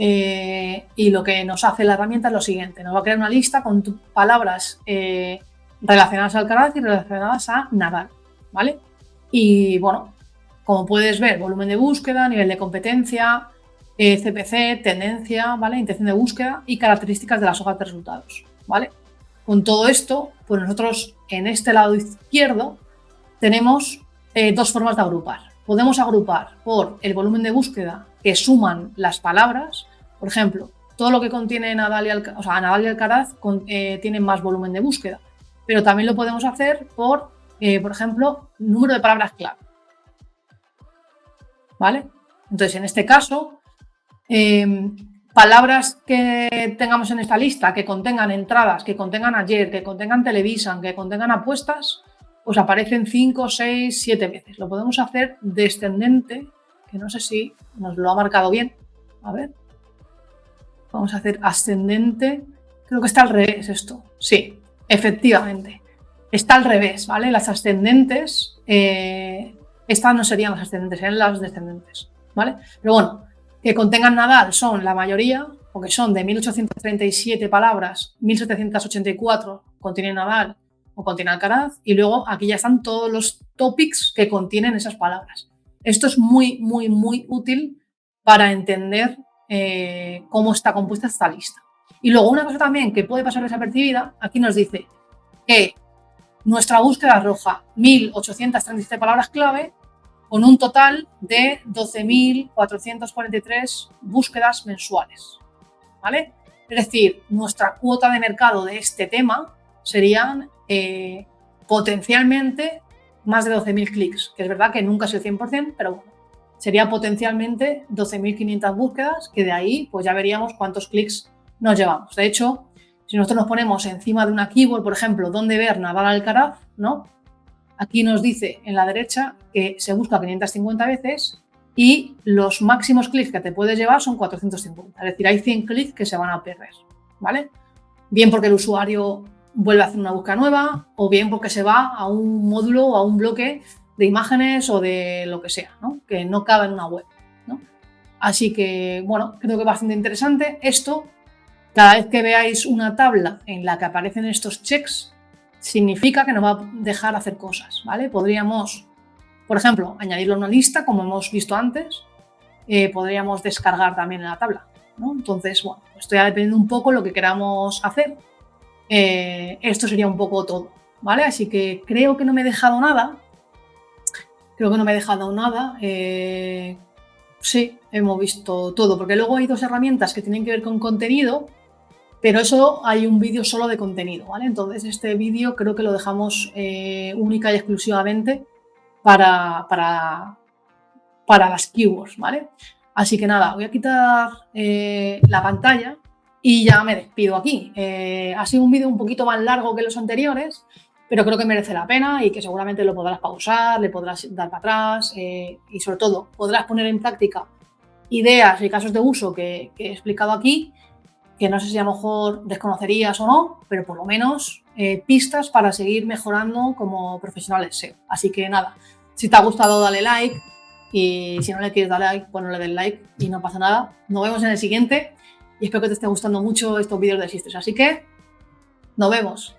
A: y lo que nos hace la herramienta es lo siguiente, nos va a crear una lista con palabras relacionadas al Alcaraz y relacionadas a Nadal, ¿vale? Y bueno, como puedes ver, volumen de búsqueda, nivel de competencia, CPC, tendencia, ¿vale? Intención de búsqueda y características de las hojas de resultados, ¿vale? Con todo esto, pues nosotros en este lado izquierdo tenemos dos formas de agrupar. Podemos agrupar por el volumen de búsqueda que suman las palabras. Por ejemplo, todo lo que contiene Nadal y Alcaraz tiene más volumen de búsqueda. Pero también lo podemos hacer por ejemplo, número de palabras clave. ¿Vale? Entonces, en este caso, palabras que tengamos en esta lista que contengan entradas, que contengan ayer, que contengan Televisan, que contengan apuestas, pues aparecen 5, 6, 7 veces. Lo podemos hacer descendente, que no sé si nos lo ha marcado bien. A ver. Vamos a hacer ascendente. Creo que está al revés esto. Sí, efectivamente. Está al revés, ¿vale? Las ascendentes, estas no serían las ascendentes, serían las descendentes, ¿vale? Pero bueno, que contengan Nadal son la mayoría, porque son de 1837 palabras, 1784 contiene Nadal o contiene Alcaraz, y luego aquí ya están todos los topics que contienen esas palabras. Esto es muy, muy, muy útil para entender cómo está compuesta esta lista. Y luego una cosa también que puede pasar desapercibida, aquí nos dice que nuestra búsqueda arroja 1.837 palabras clave con un total de 12.443 búsquedas mensuales, ¿vale? Es decir, nuestra cuota de mercado de este tema serían potencialmente más de 12.000 clics, que es verdad que nunca es el 100%, pero bueno, sería potencialmente 12.500 búsquedas, que de ahí pues ya veríamos cuántos clics nos llevamos. De hecho, si nosotros nos ponemos encima de una keyword, por ejemplo, ¿dónde ver Nadal Alcaraz?, ¿no? Aquí nos dice en la derecha que se busca 550 veces y los máximos clics que te puedes llevar son 450. Es decir, hay 100 clics que se van a perder, ¿vale? Bien porque el usuario vuelve a hacer una búsqueda nueva o bien porque se va a un módulo o a un bloque de imágenes o de lo que sea, ¿no? Que no cabe en una web, ¿no? Así que, bueno, creo que es bastante interesante esto. Cada vez que veáis una tabla en la que aparecen estos checks, significa que nos va a dejar hacer cosas, ¿vale? Podríamos, por ejemplo, añadirlo a una lista, como hemos visto antes. Podríamos descargar también en la tabla, ¿no? Entonces, bueno, esto ya dependiendo un poco lo que queramos hacer. Esto sería un poco todo, ¿vale? Así que creo que no me he dejado nada. Sí, hemos visto todo, porque luego hay dos herramientas que tienen que ver con contenido, pero eso hay un vídeo solo de contenido, ¿vale? Entonces este vídeo creo que lo dejamos única y exclusivamente para las keywords, ¿vale? Así que nada, voy a quitar la pantalla y ya me despido aquí. Ha sido un vídeo un poquito más largo que los anteriores, pero creo que merece la pena y que seguramente lo podrás pausar, le podrás dar para atrás y sobre todo podrás poner en práctica ideas y casos de uso que he explicado aquí, que no sé si a lo mejor desconocerías o no, pero por lo menos pistas para seguir mejorando como profesionales SEO. Así que nada, si te ha gustado dale like y si no le quieres dar like, pues no le des like y no pasa nada. Nos vemos en el siguiente y espero que te esté gustando mucho estos vídeos de Sisters. Así que nos vemos.